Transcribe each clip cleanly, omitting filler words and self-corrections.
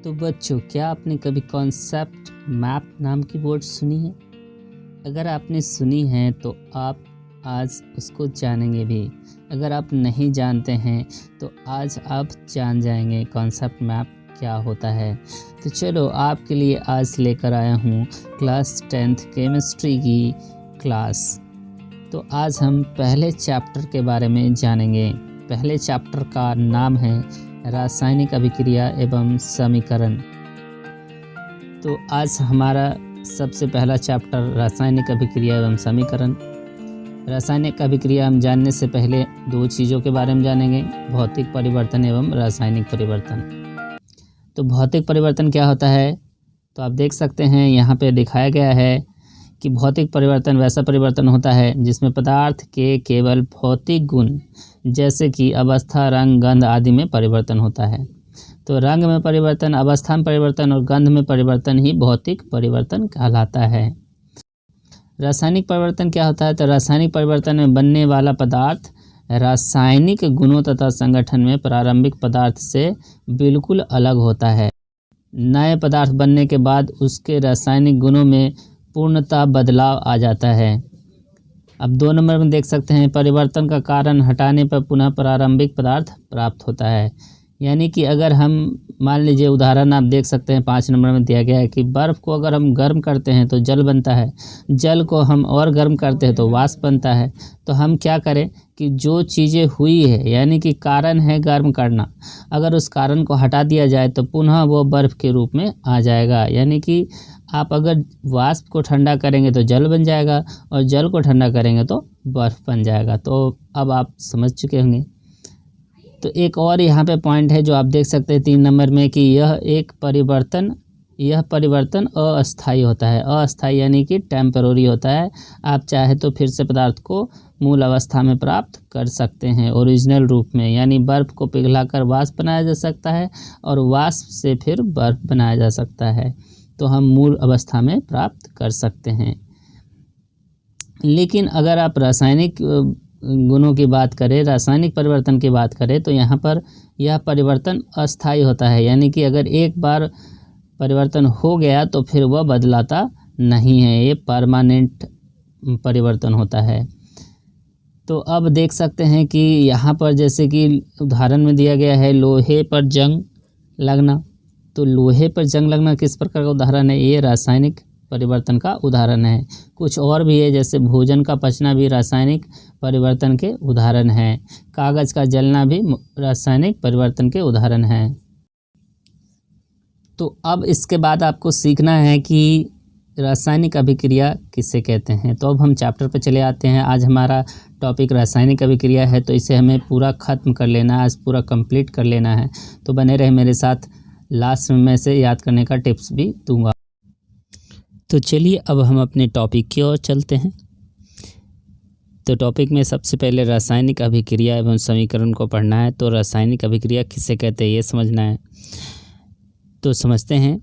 तो बच्चों, क्या आपने कभी कॉन्सेप्ट मैप नाम की वर्ड सुनी है? अगर आपने सुनी है तो आप आज उसको जानेंगे भी। अगर आप नहीं जानते हैं तो आज आप जान जाएंगे कॉन्सेप्ट मैप क्या होता है। तो चलो आपके लिए आज लेकर आया हूँ क्लास 10th केमिस्ट्री की क्लास। तो आज हम पहले चैप्टर के बारे में जानेंगे। पहले चैप्टर का नाम है रासायनिक अभिक्रिया एवं समीकरण। तो आज हमारा सबसे पहला चैप्टर रासायनिक अभिक्रिया एवं समीकरण। रासायनिक अभिक्रिया हम जानने से पहले दो चीज़ों के बारे में जानेंगे, भौतिक परिवर्तन एवं रासायनिक परिवर्तन। तो भौतिक परिवर्तन क्या होता है? तो आप देख सकते हैं यहाँ पे दिखाया गया है कि भौतिक परिवर्तन वैसा परिवर्तन होता है जिसमें पदार्थ के केवल भौतिक गुण जैसे कि अवस्था, रंग, गंध आदि में परिवर्तन होता है। तो रंग में परिवर्तन, अवस्था में परिवर्तन और गंध में परिवर्तन ही भौतिक परिवर्तन कहलाता है। रासायनिक परिवर्तन क्या होता है? तो रासायनिक परिवर्तन में बनने वाला पदार्थ रासायनिक गुणों तथा संगठन में प्रारंभिक पदार्थ से बिल्कुल अलग होता है। नए पदार्थ बनने के बाद उसके रासायनिक गुणों में पूर्णतः बदलाव आ जाता है। अब 2 नंबर में देख सकते हैं, परिवर्तन का कारण हटाने पर पुनः प्रारंभिक पदार्थ प्राप्त होता है। यानी कि अगर हम मान लीजिए उदाहरण आप देख सकते हैं 5 नंबर में दिया गया है कि बर्फ़ को अगर हम गर्म करते हैं तो जल बनता है, जल को हम और गर्म करते हैं तो वाष्प बनता है। तो हम क्या करें कि जो चीज़ें हुई है यानी कि कारण है गर्म करना, अगर उस कारण को हटा दिया जाए तो पुनः वो बर्फ़ के रूप में आ जाएगा। यानी कि आप अगर वाष्प को ठंडा करेंगे तो जल बन जाएगा और जल को ठंडा करेंगे तो बर्फ़ बन जाएगा। तो अब आप समझ चुके होंगे। तो एक और यहाँ पे पॉइंट है जो आप देख सकते हैं 3 नंबर में कि यह परिवर्तन अस्थायी होता है। अस्थायी यानी कि टेम्पररी होता है। आप चाहे तो फिर से पदार्थ को मूल अवस्था में प्राप्त कर सकते हैं ओरिजिनल रूप में। यानी बर्फ़ को पिघलाकर वाष्प बनाया जा सकता है और वाष्प से फिर बर्फ़ बनाया जा सकता है। तो हम मूल अवस्था में प्राप्त कर सकते हैं। लेकिन अगर आप रासायनिक गुणों की बात करें, रासायनिक परिवर्तन की बात करें तो यहाँ पर यह परिवर्तन अस्थायी होता है। यानी कि अगर एक बार परिवर्तन हो गया तो फिर वह बदलाता नहीं है, ये परमानेंट परिवर्तन होता है। तो अब देख सकते हैं कि यहाँ पर जैसे कि उदाहरण में दिया गया है लोहे पर जंग लगना। तो लोहे पर जंग लगना किस प्रकार का उदाहरण है? ये रासायनिक परिवर्तन का उदाहरण है। कुछ और भी है, जैसे भोजन का पचना भी रासायनिक परिवर्तन के उदाहरण है। कागज़ का जलना भी रासायनिक परिवर्तन के उदाहरण है। तो अब इसके बाद आपको सीखना है कि रासायनिक अभिक्रिया किसे कहते हैं। तो अब हम चैप्टर पर चले आते हैं। आज हमारा टॉपिक रासायनिक अभिक्रिया है, तो इसे हमें पूरा ख़त्म कर लेना है, आज पूरा कंप्लीट कर लेना है। तो बने रहे मेरे साथ, लास्ट में मैं से याद करने का टिप्स भी दूंगा। तो चलिए अब हम अपने टॉपिक की ओर चलते हैं। तो टॉपिक में सबसे पहले रासायनिक अभिक्रिया एवं समीकरण को पढ़ना है। तो रासायनिक अभिक्रिया किसे कहते हैं ये समझना है। तो समझते हैं,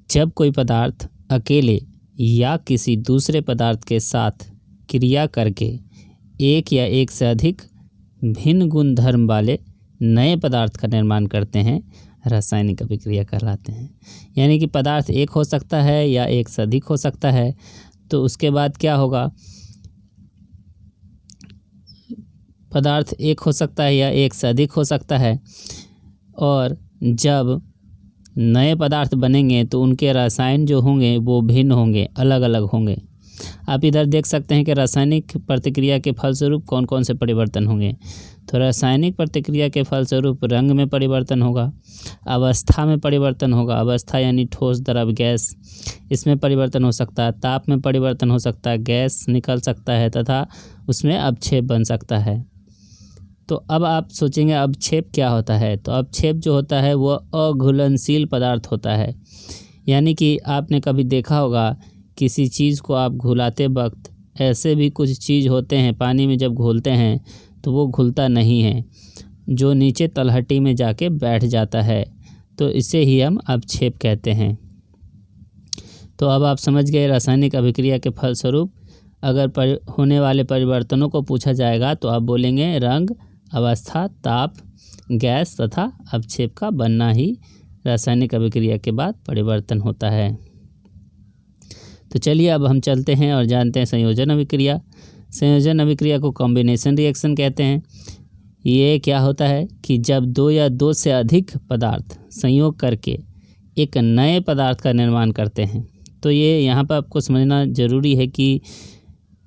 जब कोई पदार्थ अकेले या किसी दूसरे पदार्थ के साथ क्रिया करके एक या एक से अधिक भिन्न गुण धर्म वाले नए पदार्थ का निर्माण करते हैं, रासायनिक अभिक्रिया कहलाते हैं। यानी कि पदार्थ एक हो सकता है या एक से अधिक हो सकता है। तो उसके बाद क्या होगा? पदार्थ एक हो सकता है या एक से अधिक हो सकता है, और जब नए पदार्थ बनेंगे तो उनके रसायन जो होंगे वो भिन्न होंगे, अलग अलग होंगे। आप इधर देख सकते हैं कि रासायनिक प्रतिक्रिया के फलस्वरूप कौन कौन से परिवर्तन होंगे। तो रासायनिक प्रतिक्रिया के फलस्वरूप रंग में परिवर्तन होगा, अवस्था में परिवर्तन होगा, अवस्था यानी ठोस, द्रव, गैस, इसमें परिवर्तन हो सकता है। ताप में परिवर्तन हो सकता है, गैस निकल सकता है तथा उसमें अवक्षेप बन सकता है। तो अब आप सोचेंगे अवक्षेप क्या होता है? तो अवक्षेप जो होता है वो अघुलनशील पदार्थ होता है। यानी कि आपने कभी देखा होगा किसी चीज़ को आप घुलाते वक्त ऐसे भी कुछ चीज़ होते हैं, पानी में जब घोलते हैं तो वो घुलता नहीं है, जो नीचे तलहटी में जाके बैठ जाता है। तो इसे ही हम अवक्षेप कहते हैं। तो अब आप समझ गए, रासायनिक अभिक्रिया के फलस्वरूप अगर होने वाले परिवर्तनों को पूछा जाएगा तो आप बोलेंगे रंग, अवस्था, ताप, गैस तथा अवक्षेप का बनना ही रासायनिक अभिक्रिया के बाद परिवर्तन होता है। तो चलिए अब हम चलते हैं और जानते हैं संयोजन अभिक्रिया। संयोजन अभिक्रिया को कॉम्बिनेशन रिएक्शन कहते हैं। ये क्या होता है कि जब दो या दो से अधिक पदार्थ संयोग करके एक नए पदार्थ का निर्माण करते हैं। तो ये यहाँ पर आपको समझना ज़रूरी है कि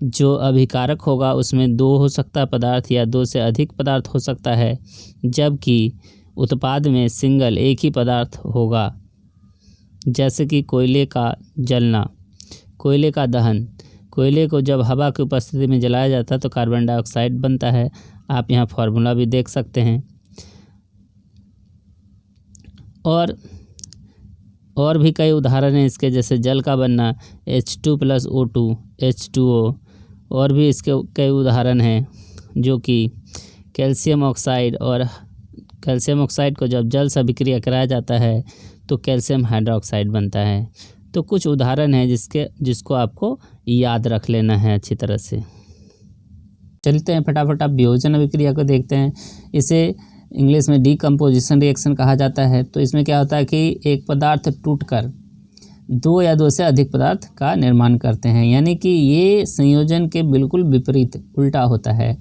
जो अभिकारक होगा उसमें दो हो सकता है पदार्थ या दो से अधिक पदार्थ हो सकता है, जबकि उत्पाद में सिंगल एक ही पदार्थ होगा। जैसे कि कोयले का जलना, कोयले का दहन। कोयले को जब हवा की उपस्थिति में जलाया जाता है तो कार्बन डाइऑक्साइड बनता है। आप यहाँ फार्मूला भी देख सकते हैं। और भी कई उदाहरण हैं इसके, जैसे जल का बनना H2+O2 H2O। और भी इसके कई उदाहरण हैं, जो कि कैल्शियम ऑक्साइड, और कैल्शियम ऑक्साइड को जब जल से अभिक्रिया कराया जाता है तो कैल्शियम हाइड्रोक्साइड बनता है। तो कुछ उदाहरण हैं जिसको आपको याद रख लेना है अच्छी तरह से। चलते हैं फटाफट आप वियोजन अभिक्रिया को देखते हैं। इसे इंग्लिश में डीकम्पोजिशन रिएक्शन कहा जाता है। तो इसमें क्या होता है कि एक पदार्थ टूटकर दो या दो से अधिक पदार्थ का निर्माण करते हैं, यानी कि ये संयोजन के बिल्कुल विपरीत उल्टा होता है।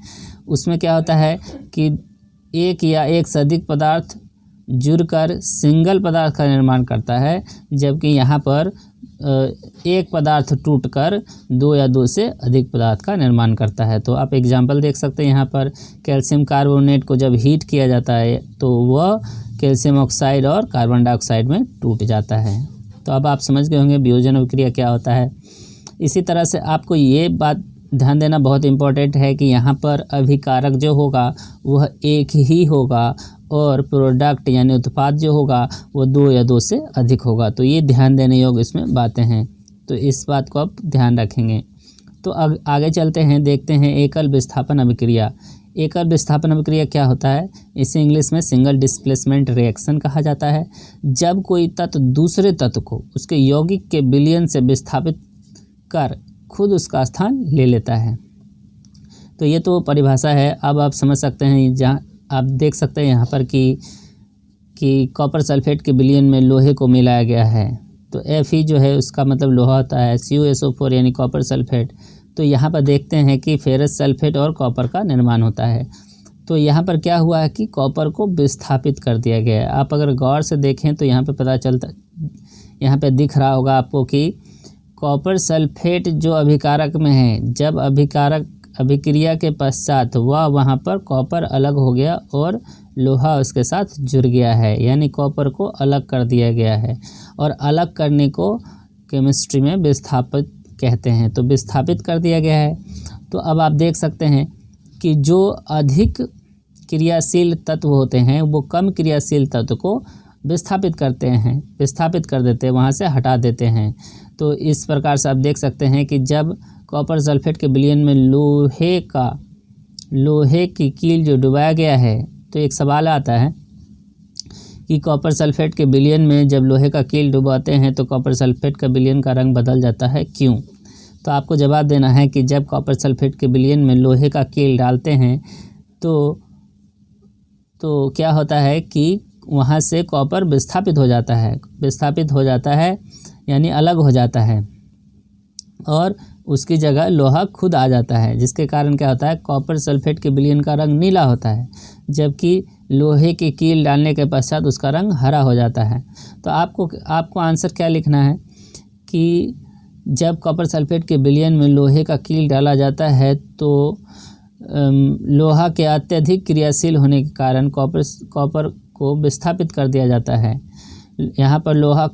उसमें क्या होता है कि एक या एक से अधिक पदार्थ जुड़कर सिंगल पदार्थ का निर्माण करता है, जबकि यहाँ पर एक पदार्थ टूटकर दो या दो से अधिक पदार्थ का निर्माण करता है। तो आप एग्जाम्पल देख सकते हैं यहाँ पर, कैल्शियम कार्बोनेट को जब हीट किया जाता है तो वह कैल्शियम ऑक्साइड और कार्बन डाइऑक्साइड में टूट जाता है। तो अब आप समझ गए होंगे वियोजन अभिक्रिया क्या होता है। इसी तरह से आपको ये बात ध्यान देना बहुत इम्पोर्टेंट है कि यहाँ पर अभिकारक जो होगा वह एक ही होगा और प्रोडक्ट यानी उत्पाद जो होगा वो दो या दो से अधिक होगा। तो ये ध्यान देने योग्य इसमें बातें हैं, तो इस बात को आप ध्यान रखेंगे। तो अब आगे चलते हैं, देखते हैं एकल विस्थापन अभिक्रिया। एकल विस्थापन अभिक्रिया क्या होता है? इसे इंग्लिश में सिंगल डिस्प्लेसमेंट रिएक्शन कहा जाता है। जब कोई तत्व दूसरे तत्व को उसके यौगिक के विलयन से विस्थापित कर खुद उसका स्थान ले लेता है। तो ये तो परिभाषा है। अब आप समझ सकते हैं, जहाँ आप देख सकते हैं यहाँ पर कि कॉपर सल्फेट के विलयन में लोहे को मिलाया गया है। तो Fe जो है उसका मतलब लोहा होता है, CuSO4 यानी कॉपर सल्फेट। तो यहाँ पर देखते हैं कि फेरस सल्फेट और कॉपर का निर्माण होता है। तो यहाँ पर क्या हुआ है कि कॉपर को विस्थापित कर दिया गया है। आप अगर गौर से देखें तो यहाँ पे पता चलता, यहाँ पे दिख रहा होगा आपको कि कॉपर सल्फेट जो अभिकारक में है, जब अभिकारक अभिक्रिया के पश्चात वहाँ पर कॉपर अलग हो गया और लोहा उसके साथ जुड़ गया है, यानी कॉपर को अलग कर दिया गया है। और अलग करने को केमिस्ट्री में विस्थापित कहते हैं। तो विस्थापित कर दिया गया है। तो अब आप देख सकते हैं कि जो अधिक क्रियाशील तत्व होते हैं वो कम क्रियाशील तत्व को विस्थापित करते हैं, विस्थापित कर देते हैं, वहाँ से हटा देते हैं। तो इस प्रकार से आप देख सकते हैं कि जब कॉपर सल्फेट के विलयन में लोहे की कील जो डुबाया गया है, तो एक सवाल आता है कि कॉपर सल्फेट के विलयन में जब लोहे का कील डुबाते हैं तो कॉपर सल्फेट का विलयन का रंग बदल जाता है, क्यों? तो आपको जवाब देना है कि जब कॉपर सल्फेट के विलयन में लोहे का कील डालते हैं तो क्या होता है कि वहाँ से कॉपर विस्थापित हो जाता है, विस्थापित हो जाता है यानी अलग हो जाता है, और उसकी जगह लोहा खुद आ जाता है, जिसके कारण क्या होता है, कॉपर सल्फेट के विलयन का रंग नीला होता है, जबकि लोहे की कील डालने के पश्चात उसका रंग हरा हो जाता है। तो आपको आंसर क्या लिखना है कि जब कॉपर सल्फेट के विलयन में लोहे का कील डाला जाता है तो लोहा के अत्यधिक क्रियाशील होने के कारण कॉपर को विस्थापित कर दिया जाता है। यहाँ पर लोहा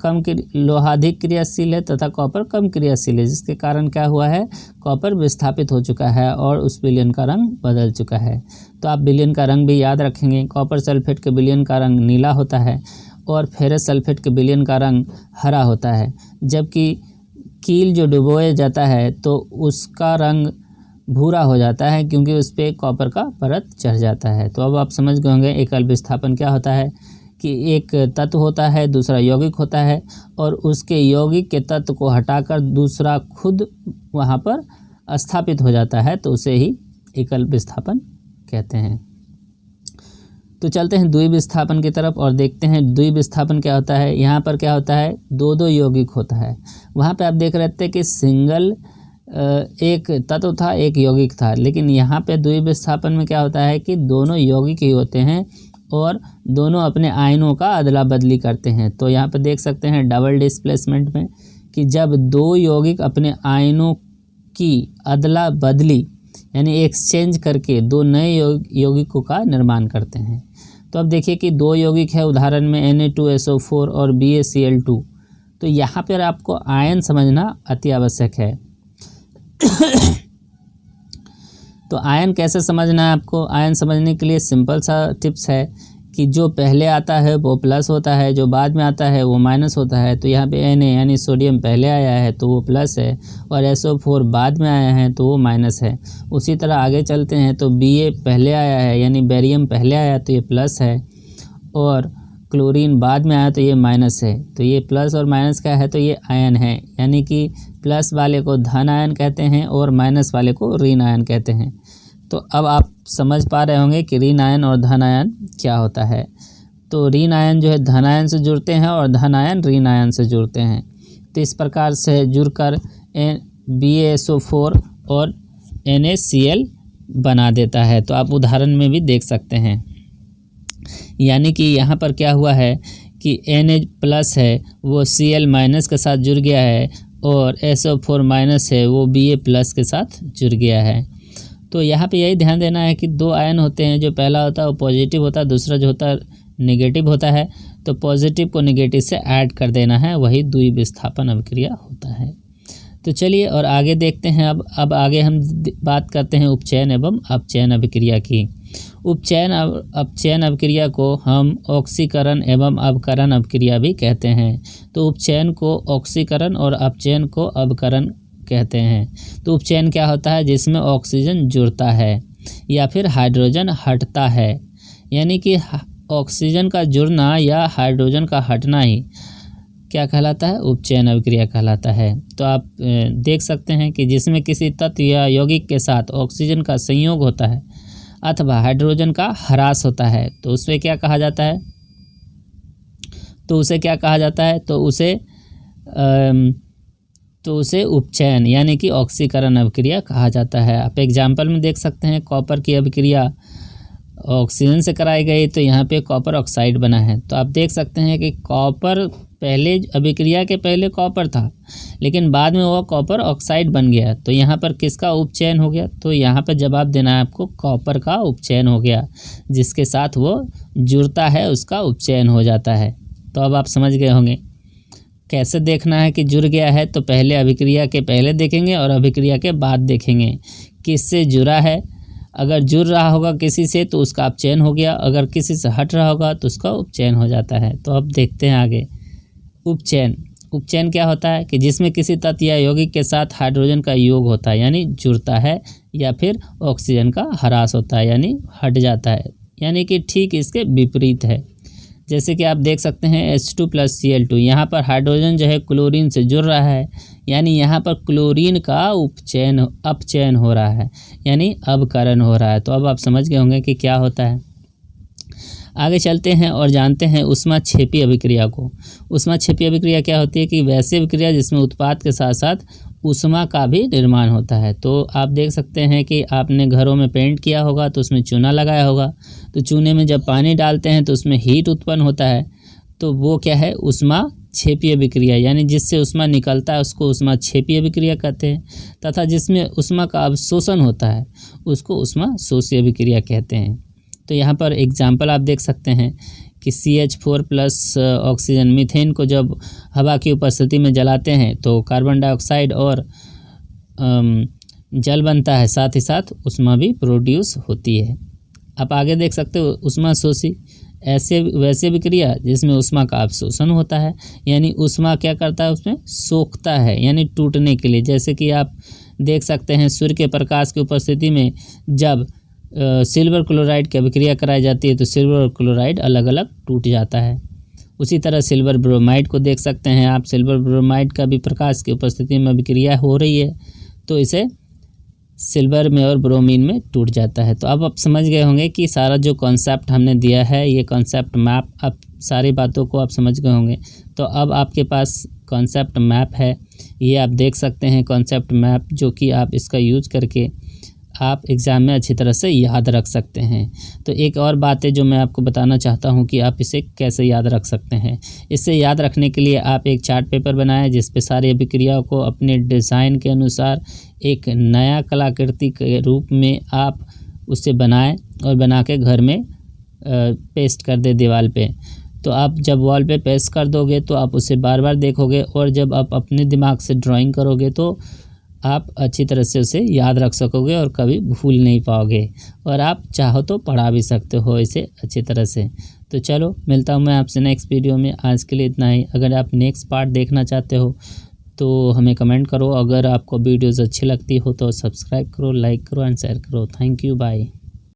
अधिक क्रियाशील है तथा कॉपर कम क्रियाशील है, जिसके कारण क्या हुआ है, कॉपर विस्थापित हो चुका है और उस विलयन का रंग बदल चुका है। तो आप विलयन का रंग भी याद रखेंगे। कॉपर सल्फेट के विलयन का रंग नीला होता है और फेरस सल्फेट के विलयन का रंग हरा होता है, जबकि कील जो डुबोया जाता है तो उसका रंग भूरा हो जाता है, क्योंकि उस पर कॉपर का परत चढ़ जाता है। तो अब आप समझ गए होंगे एकल विस्थापन क्या होता है कि एक तत्व होता है, दूसरा यौगिक होता है, और उसके यौगिक के तत्व को हटाकर दूसरा खुद वहाँ पर स्थापित हो जाता है, तो उसे ही एकल विस्थापन कहते हैं। तो चलते हैं द्वि विस्थापन की तरफ और देखते हैं द्वि विस्थापन क्या होता है। यहाँ पर क्या होता है, दो दो यौगिक होता है। वहाँ पे आप देख रहे थे कि सिंगल एक तत्व था, एक यौगिक था, लेकिन यहाँ पे द्वि विस्थापन में क्या होता है कि दोनों यौगिक ही होते हैं और दोनों अपने आयनों का अदला बदली करते हैं। तो यहाँ पे देख सकते हैं डबल डिस्प्लेसमेंट में कि जब दो यौगिक अपने आयनों की अदला बदली यानी एक्सचेंज करके दो नए यौगिकों का निर्माण करते हैं। तो अब देखिए कि दो यौगिक है उदाहरण में Na2SO4 और BaCl2। तो यहाँ पर आपको आयन समझना अति आवश्यक है। तो आयन कैसे समझना है आपको। आयन समझने के लिए सिंपल सा टिप्स है कि जो पहले आता है वो प्लस होता है, जो बाद में आता है वो माइनस होता है। तो यहाँ पे Na यानी सोडियम पहले आया है तो वो प्लस है और SO4 बाद में आया है तो वो माइनस है। उसी तरह आगे चलते हैं तो Ba पहले आया है यानी बेरियम पहले आया तो ये प्लस है और क्लोरीन बाद में आया तो ये माइनस है। तो ये प्लस और माइनस का है तो ये आयन है, यानी कि प्लस वाले को धन आयन कहते हैं और माइनस वाले को ऋण आयन कहते हैं। तो अब आप समझ पा रहे होंगे कि ऋण आयन और धन आयन क्या होता है। तो ऋण आयन जो है धन आयन से जुड़ते हैं और धन आयन ऋण आयन से जुड़ते हैं। तो इस प्रकार से जुड़कर BaSO4 और NaCl बना देता है। तो आप उदाहरण में भी देख सकते हैं, यानी कि यहाँ पर क्या हुआ है कि Na प्लस है वो Cl माइनस के साथ जुड़ गया है और SO4 माइनस है वो Ba प्लस के साथ जुड़ गया है। तो यहाँ पे यही ध्यान देना है कि दो आयन होते हैं, जो पहला होता है वो पॉजिटिव होता है, दूसरा जो होता है नेगेटिव होता है। तो पॉजिटिव को नेगेटिव से ऐड कर देना है, वही द्वि विस्थापन अभिक्रिया होता है। तो चलिए और आगे देखते हैं। अब आगे हम बात करते हैं उपचयन एवं अपचयन अभिक्रिया की। उपचयन अपचयन अभिक्रिया को हम ऑक्सीकरण एवं अवकरण अभिक्रिया भी कहते हैं। तो उपचयन को ऑक्सीकरण और अपचयन को अवकरण कहते हैं। तो उपचयन क्या होता है, जिसमें ऑक्सीजन जुड़ता है या फिर हाइड्रोजन हटता है, यानी कि ऑक्सीजन का जुड़ना या हाइड्रोजन का हटना ही क्या कहलाता है, उपचयन अभिक्रिया कहलाता है। तो आप देख सकते हैं कि जिसमें किसी तत्व या यौगिक के साथ ऑक्सीजन का संयोग होता है अथवा हाइड्रोजन का ह्रास होता है तो उसमें क्या कहा जाता है, तो उसे उपचयन यानी कि ऑक्सीकरण अभिक्रिया कहा जाता है। आप एग्जाम्पल में देख सकते हैं कॉपर की अभिक्रिया ऑक्सीजन से कराई गई तो यहाँ पे कॉपर ऑक्साइड बना है। तो आप देख सकते हैं कि कॉपर पहले अभिक्रिया के पहले कॉपर था लेकिन बाद में वो कॉपर ऑक्साइड बन गया। तो यहाँ पर किसका उपचयन हो गया, तो यहाँ पर जवाब देना है आपको कॉपर का उपचयन हो गया, जिसके साथ वो जुड़ता है उसका उपचयन हो जाता है। तो अब आप समझ गए होंगे कैसे देखना है कि जुड़ गया है। तो पहले अभिक्रिया के पहले देखेंगे और अभिक्रिया के बाद देखेंगे किससे जुड़ा है। अगर जुड़ रहा होगा किसी से तो उसका अपचयन हो गया, अगर किसी से हट रहा होगा तो उसका उपचयन हो जाता है। तो अब देखते हैं आगे उपचयन क्या होता है कि जिसमें किसी तत्व या यौगिक के साथ हाइड्रोजन का योग होता है यानी जुड़ता है, या फिर ऑक्सीजन का ह्रास होता है यानी हट जाता है, यानी कि ठीक इसके विपरीत है। जैसे कि आप देख सकते हैं H2 + Cl2, यहाँ पर हाइड्रोजन जो है क्लोरीन से जुड़ रहा है यानी यहाँ पर क्लोरीन का अपचयन हो रहा है यानी अवकरण हो रहा है। तो अब आप समझ गए होंगे कि क्या होता है। आगे चलते हैं और जानते हैं ऊष्माक्षेपी अभिक्रिया को। ऊष्माक्षेपी अभिक्रिया क्या होती है कि वैसी अभिक्रिया जिसमें उत्पाद के साथ साथ ऊष्मा का भी निर्माण होता है। तो आप देख सकते हैं कि आपने घरों में पेंट किया होगा तो उसमें चूना लगाया होगा, तो चूने में जब पानी डालते हैं तो उसमें हीट उत्पन्न होता है। तो वो क्या है, ऊष्माक्षेपी अभिक्रिया, यानी जिससे ऊष्मा निकलता है उसको ऊष्माक्षेपी अभिक्रिया कहते हैं, तथा जिसमें ऊष्मा का अवशोषण होता है उसको ऊष्माशोषी अभिक्रिया कहते हैं। तो यहाँ पर एग्जाम्पल आप देख सकते हैं कि CH4+ ऑक्सीजन मीथेन को जब हवा की उपस्थिति में जलाते हैं तो कार्बन डाइऑक्साइड और जल बनता है, साथ ही साथ ऊष्मा भी प्रोड्यूस होती है। आप आगे देख सकते हो ऊष्माशोषी वैसे अभिक्रिया जिसमें ऊष्मा का अवशोषण होता है, यानी ऊष्मा क्या करता है उसमें सोखता है यानी टूटने के लिए। जैसे कि आप देख सकते हैं सूर्य के प्रकाश की उपस्थिति में जब सिल्वर क्लोराइड की अभिक्रिया कराई जाती है तो सिल्वर और क्लोराइड अलग अलग टूट जाता है। उसी तरह सिल्वर ब्रोमाइड को देख सकते हैं आप, सिल्वर ब्रोमाइड का भी प्रकाश की उपस्थिति में अभिक्रिया हो रही है तो इसे सिल्वर में और ब्रोमीन में टूट जाता है। तो अब आप समझ गए होंगे कि सारा जो कॉन्सेप्ट हमने दिया है, ये कॉन्सेप्ट मैप, अब सारी बातों को आप समझ गए होंगे। तो अब आपके पास कॉन्सेप्ट मैप है, ये आप देख सकते हैं कॉन्सेप्ट मैप, जो कि आप इसका यूज़ करके आप एग्ज़ाम में अच्छी तरह से याद रख सकते हैं। तो एक और बात है जो मैं आपको बताना चाहता हूं कि आप इसे कैसे याद रख सकते हैं। इसे याद रखने के लिए आप एक चार्ट पेपर बनाएं, जिस पे सारी अभिक्रियाओं को अपने डिज़ाइन के अनुसार एक नया कलाकृति के रूप में आप उसे बनाएं और बना के घर में पेस्ट कर दे दीवार पे। तो आप जब वॉल पे पेस्ट कर दोगे तो आप उसे बार बार देखोगे, और जब आप अपने दिमाग से ड्राइंग करोगे तो आप अच्छी तरह से उसे याद रख सकोगे और कभी भूल नहीं पाओगे, और आप चाहो तो पढ़ा भी सकते हो इसे अच्छी तरह से। तो चलो, मिलता हूँ मैं आपसे नेक्स्ट वीडियो में। आज के लिए इतना ही। अगर आप नेक्स्ट पार्ट देखना चाहते हो तो हमें कमेंट करो। अगर आपको वीडियोज़ अच्छी लगती हो तो सब्सक्राइब करो, लाइक करो एंड शेयर करो। Thank you, bye.